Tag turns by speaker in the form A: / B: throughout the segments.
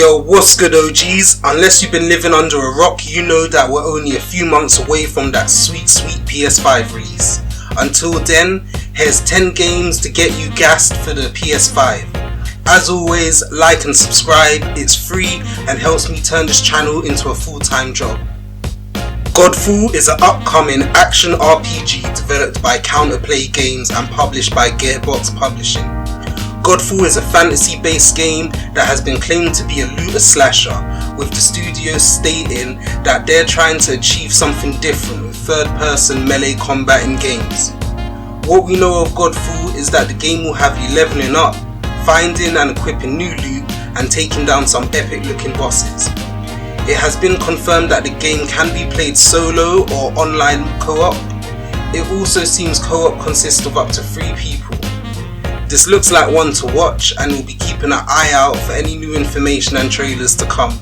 A: Yo, what's good OGs? Unless you've been living under a rock, you know that we're only a few months away from that sweet PS5 release. Until then, here's 10 games to get you gassed for the PS5. As always, like and subscribe, it's free and helps me turn this channel into a full-time job. Godfall is an upcoming action RPG developed by Counterplay Games and published by Gearbox Publishing. Godfall is a fantasy-based game that has been claimed to be a looter slasher, with the studio stating that they're trying to achieve something different with third-person melee combat in games. What we know of Godfall is that the game will have you leveling up, finding and equipping new loot, and taking down some epic-looking bosses. It has been confirmed that the game can be played solo or online co-op. It also seems co-op consists of up to 3 people. This looks like one to watch, and we'll be keeping an eye out for any new information and trailers to come.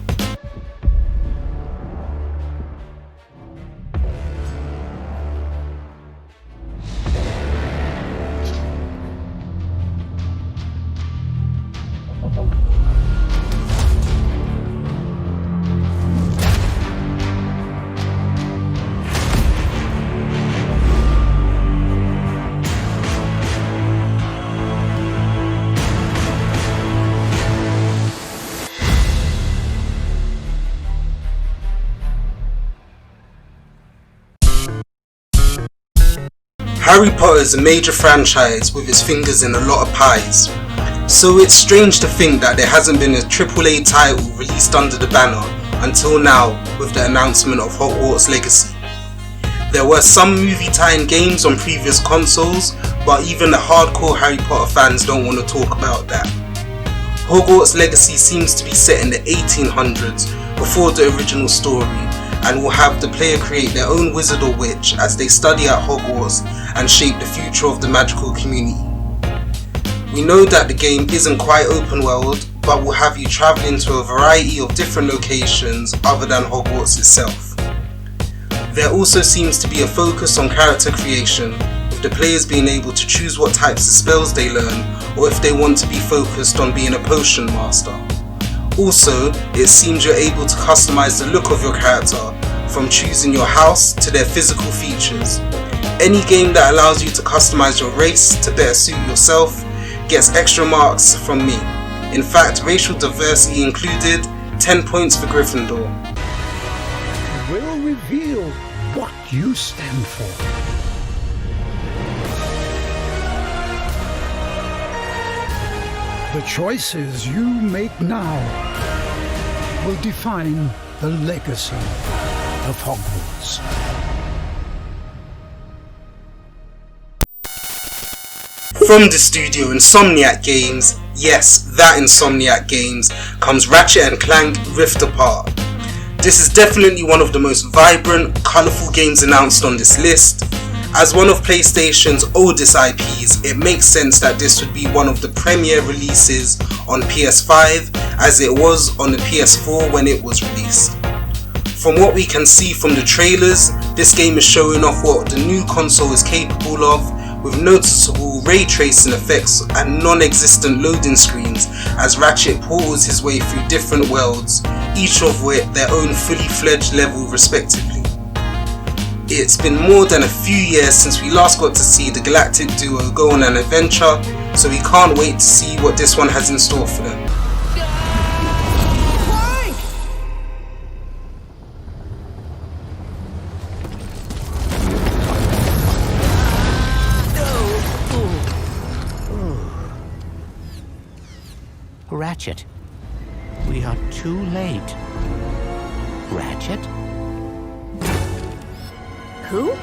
A: Harry Potter is a major franchise with its fingers in a lot of pies, so it's strange to think that there hasn't been a AAA title released under the banner until now with the announcement of Hogwarts Legacy. There were some movie tie-in games on previous consoles, but even the hardcore Harry Potter fans don't want to talk about that. Hogwarts Legacy seems to be set in the 1800s before the original story, and will have the player create their own wizard or witch as they study at Hogwarts and shape the future of the magical community. We know that the game isn't quite open world, but will have you travelling to a variety of different locations other than Hogwarts itself. There also seems to be a focus on character creation, with the players being able to choose what types of spells they learn, or if they want to be focused on being a potion master. Also, it seems you're able to customize the look of your character, from choosing your house to their physical features. Any game that allows you to customize your race to better suit yourself gets extra marks from me. In fact, racial diversity included, 10 points for Gryffindor.
B: Will reveal what you stand for. The choices you make now will define the legacy of Hogwarts.
A: From the studio Insomniac Games, yes, that Insomniac Games, comes Ratchet & Clank Rift Apart. This is definitely one of the most vibrant, colourful games announced on this list. As one of PlayStation's oldest IPs, it makes sense that this would be one of the premier releases on PS5 as it was on the PS4 when it was released. From what we can see from the trailers, this game is showing off what the new console is capable of, with noticeable ray tracing effects and non-existent loading screens as Ratchet portals his way through different worlds, each of with their own fully fledged level respectively. It's been more than a few years since we last got to see the galactic duo go on an adventure, so we can't wait to see what this one has in store for them.
C: Ratchet, we are too late. Ratchet?
D: Who?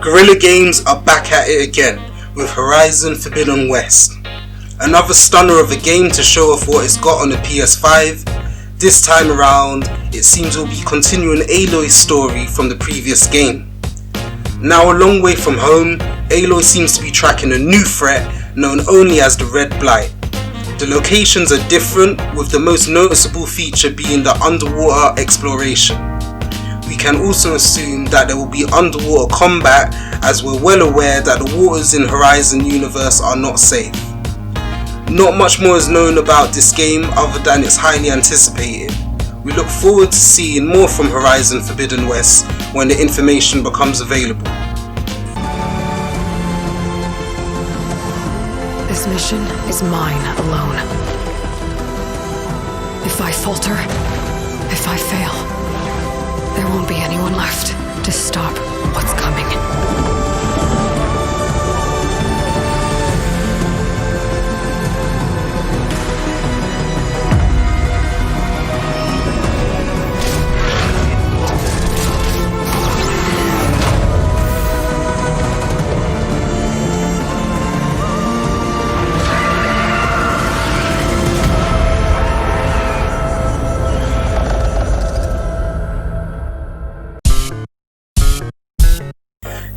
A: Guerrilla Games are back at it again with Horizon Forbidden West. Another stunner of a game to show off what it's got on the PS5. This time around, it seems we'll be continuing Aloy's story from the previous game. Now a long way from home, Aloy seems to be tracking a new threat known only as the Red Blight. The locations are different, with the most noticeable feature being the underwater exploration. We can also assume that there will be underwater combat, as we're well aware that the waters in Horizon universe are not safe. Not much more is known about this game other than it's highly anticipated. We look forward to seeing more from Horizon Forbidden West when the information becomes available.
D: This mission is mine alone. If I falter, if I fail, there won't be anyone left to stop what's coming.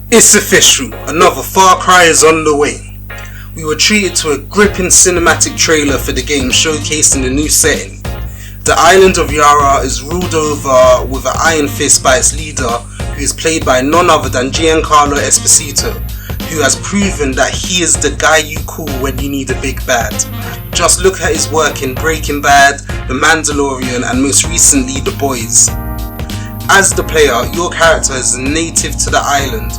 A: It's official, another Far Cry is on the way. We were treated to a gripping cinematic trailer for the game showcasing the new setting. The island of Yara is ruled over with an iron fist by its leader, who is played by none other than Giancarlo Esposito, who has proven that he is the guy you call when you need a big bad. Just look at his work in Breaking Bad, The Mandalorian, and most recently The Boys. As the player, your character is a native to the island,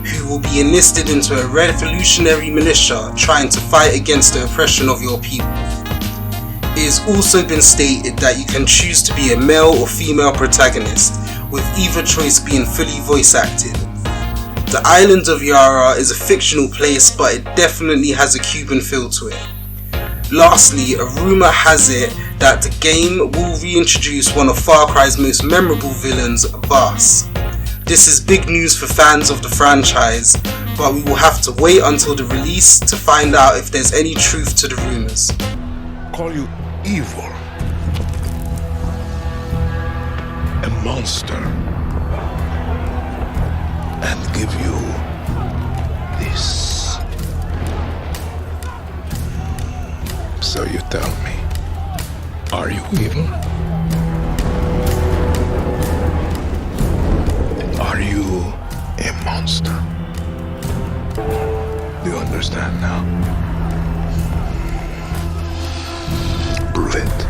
A: who will be enlisted into a revolutionary militia trying to fight against the oppression of your people. It has also been stated that you can choose to be a male or female protagonist, with either choice being fully voice acted. The island of Yara is a fictional place, but it definitely has a Cuban feel to it. Lastly, a rumour has it that the game will reintroduce one of Far Cry's most memorable villains, Vaas. This is big news for fans of the franchise, but we will have to wait until the release to find out if there's any truth to the rumours.
E: Call you evil, a monster, and give you this. So you tell me, are you evil? Are you a monster? Do you understand now? Prove it.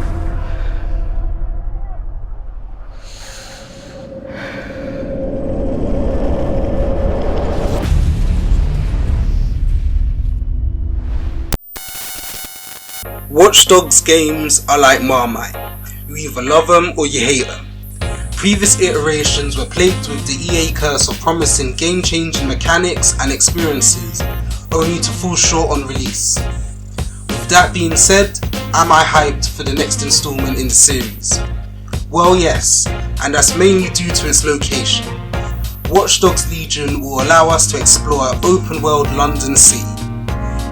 A: Watch Dogs games are like Marmite. You either love them or you hate them. Previous iterations were plagued with the EA curse of promising game-changing mechanics and experiences, only to fall short on release. With that being said, am I hyped for the next installment in the series? Well, yes, and that's mainly due to its location. Watch Dogs Legion will allow us to explore an open-world London city.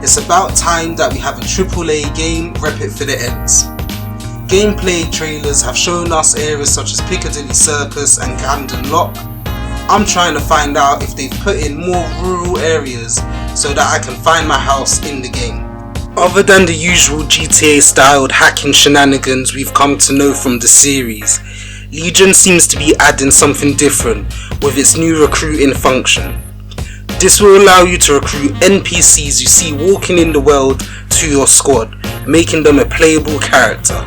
A: It's about time that we have a AAA game rep it for the ends. Gameplay trailers have shown us areas such as Piccadilly Circus and Camden Lock. I'm trying to find out if they've put in more rural areas so that I can find my house in the game. Other than the usual GTA styled hacking shenanigans we've come to know from the series, Legion seems to be adding something different with its new recruiting function. This will allow you to recruit NPCs you see walking in the world to your squad, making them a playable character.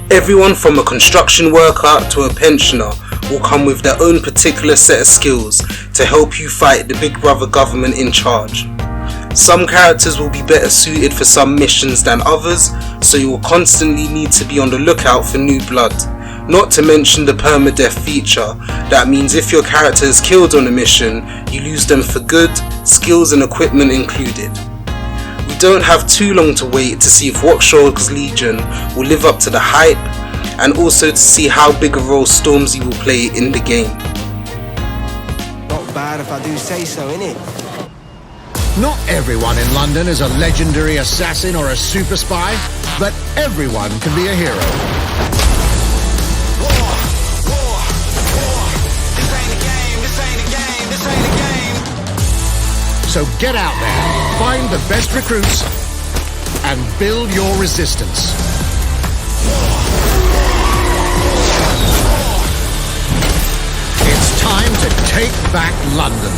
A: Everyone from a construction worker to a pensioner will come with their own particular set of skills to help you fight the Big Brother government in charge. Some characters will be better suited for some missions than others, so you will constantly need to be on the lookout for new blood. Not to mention the permadeath feature, that means if your character is killed on a mission, you lose them for good, skills and equipment included. We don't have too long to wait to see if Watch Dogs Legion will live up to the hype, and also to see how big a role Stormzy will play in the game.
F: Not bad if I do say so, innit?
G: Not everyone in London is a legendary assassin or a super spy, but everyone can be a hero. So get out there, find the best recruits, and build your resistance. Take back London.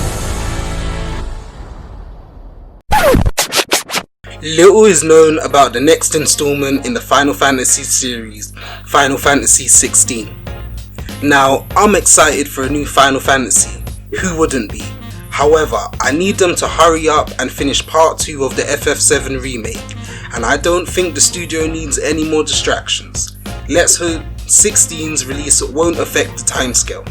A: Little is known about the next installment in the Final Fantasy series, Final Fantasy 16. Now, I'm excited for a new Final Fantasy, who wouldn't be? However, I need them to hurry up and finish part 2 of the FF7 remake, and I don't think the studio needs any more distractions. Let's hope 16's release won't affect the timescale.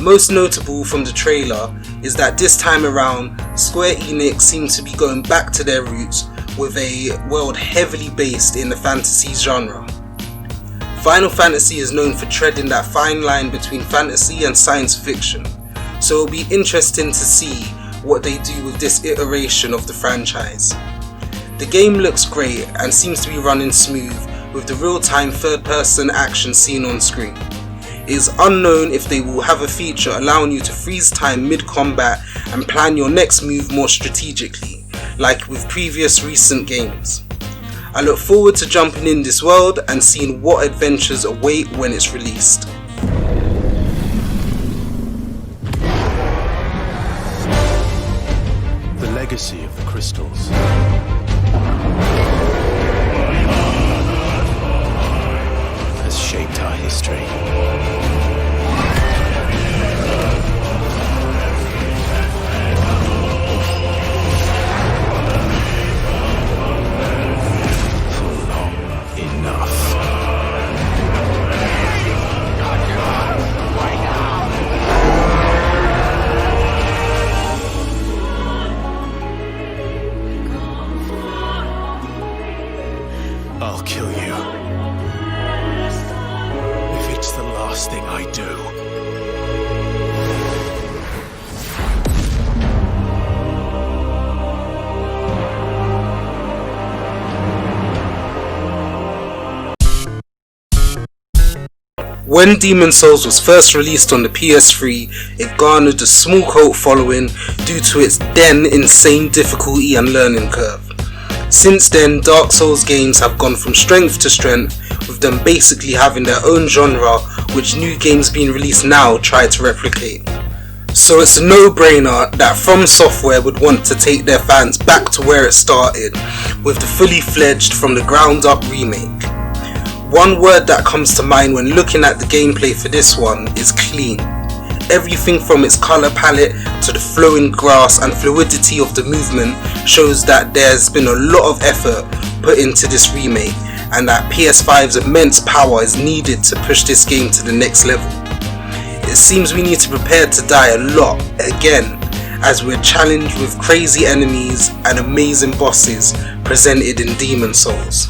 A: Most notable from the trailer is that this time around, Square Enix seem to be going back to their roots with a world heavily based in the fantasy genre. Final Fantasy is known for treading that fine line between fantasy and science fiction, so it'll be interesting to see what they do with this iteration of the franchise. The game looks great and seems to be running smooth with the real-time third-person action seen on screen. It is unknown if they will have a feature allowing you to freeze time mid-combat and plan your next move more strategically, like with previous recent games. I look forward to jumping in this world and seeing what adventures await when it's released.
H: The legacy of the crystals has shaped our history. I'll kill you if it's the last thing I do.
A: When Demon's Souls was first released on the PS3, it garnered a small cult following due to its then insane difficulty and learning curve. Since then, Dark Souls games have gone from strength to strength, with them basically having their own genre, which new games being released now try to replicate. So it's a no-brainer that From Software would want to take their fans back to where it started, with the fully fledged from the ground up remake. One word that comes to mind when looking at the gameplay for this one is clean. Everything from its colour palette to the flowing grass and fluidity of the movement shows that there's been a lot of effort put into this remake, and that PS5's immense power is needed to push this game to the next level. It seems we need to prepare to die a lot again, as we're challenged with crazy enemies and amazing bosses presented in Demon's Souls.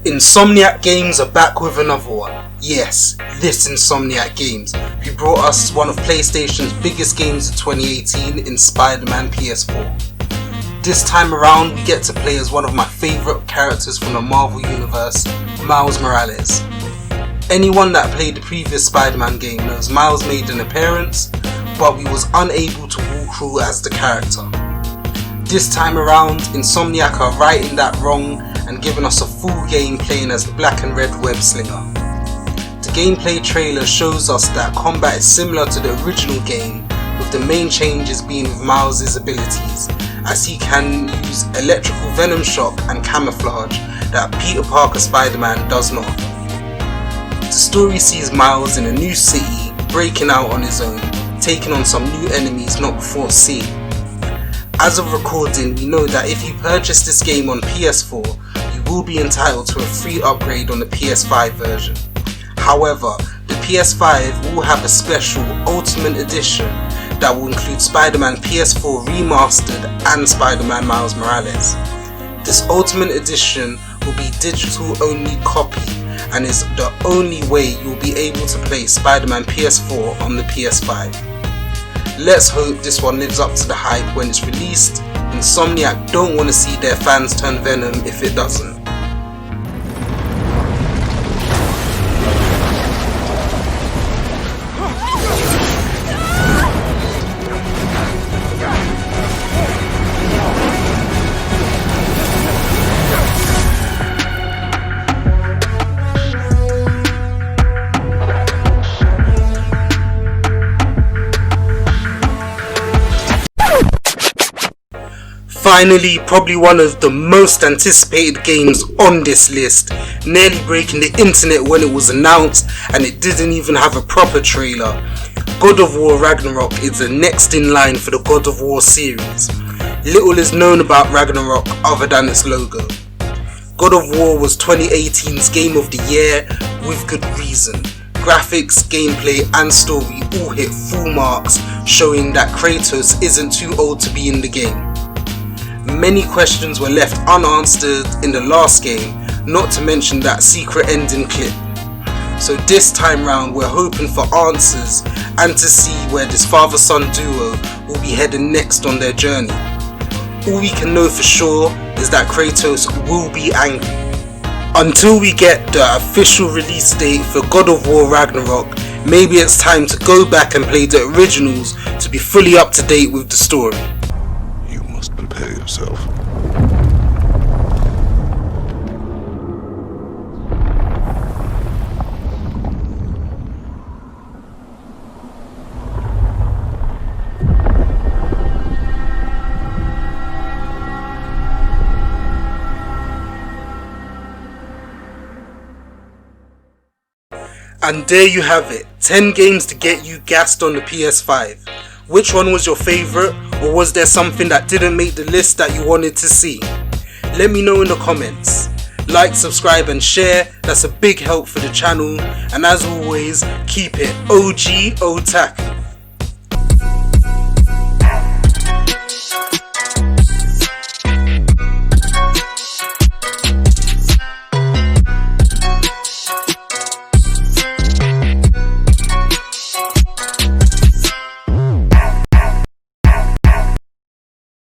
A: Insomniac Games are back with another one. Yes, this Insomniac Games, who brought us one of PlayStation's biggest games of 2018 in Spider-Man PS4. This time around, we get to play as one of my favourite characters from the Marvel Universe, Miles Morales. Anyone that played the previous Spider-Man game knows Miles made an appearance, but we was unable to walk through as the character. This time around, Insomniac are righting that wrong and giving us a full game playing as the black and red web slinger. The gameplay trailer shows us that combat is similar to the original game, with the main changes being with Miles' abilities, as he can use electrical venom shock and camouflage that Peter Parker Spider-Man does not. The story sees Miles in a new city, breaking out on his own, taking on some new enemies not before seen. As of recording, we know that if you purchase this game on PS4, you will be entitled to a free upgrade on the PS5 version. However, the PS5 will have a special Ultimate Edition that will include Spider-Man PS4 Remastered and Spider-Man Miles Morales. This Ultimate Edition will be digital only copy and is the only way you'll be able to play Spider-Man PS4 on the PS5. Let's hope this one lives up to the hype when it's released. Insomniac don't want to see their fans turn Venom if it doesn't. Finally, probably one of the most anticipated games on this list, nearly breaking the internet when it was announced and it didn't even have a proper trailer. God of War Ragnarok is the next in line for the God of War series. Little is known about Ragnarok other than its logo. God of War was 2018's Game of the Year with good reason. Graphics, gameplay and story all hit full marks, showing that Kratos isn't too old to be in the game. Many questions were left unanswered in the last game, not to mention that secret ending clip. So this time round we're hoping for answers and to see where this father-son duo will be heading next on their journey. All we can know for sure is that Kratos will be angry. Until we get the official release date for God of War Ragnarok, maybe it's time to go back and play the originals to be fully up to date with the story.
E: Prepare yourself.
A: And there you have it, 10 games to get you gassed on the PS5. Which one was your favourite, or was there something that didn't make the list that you wanted to see? Let me know in the comments. Like, subscribe and share, that's a big help for the channel, and as always, keep it OG OTAKU.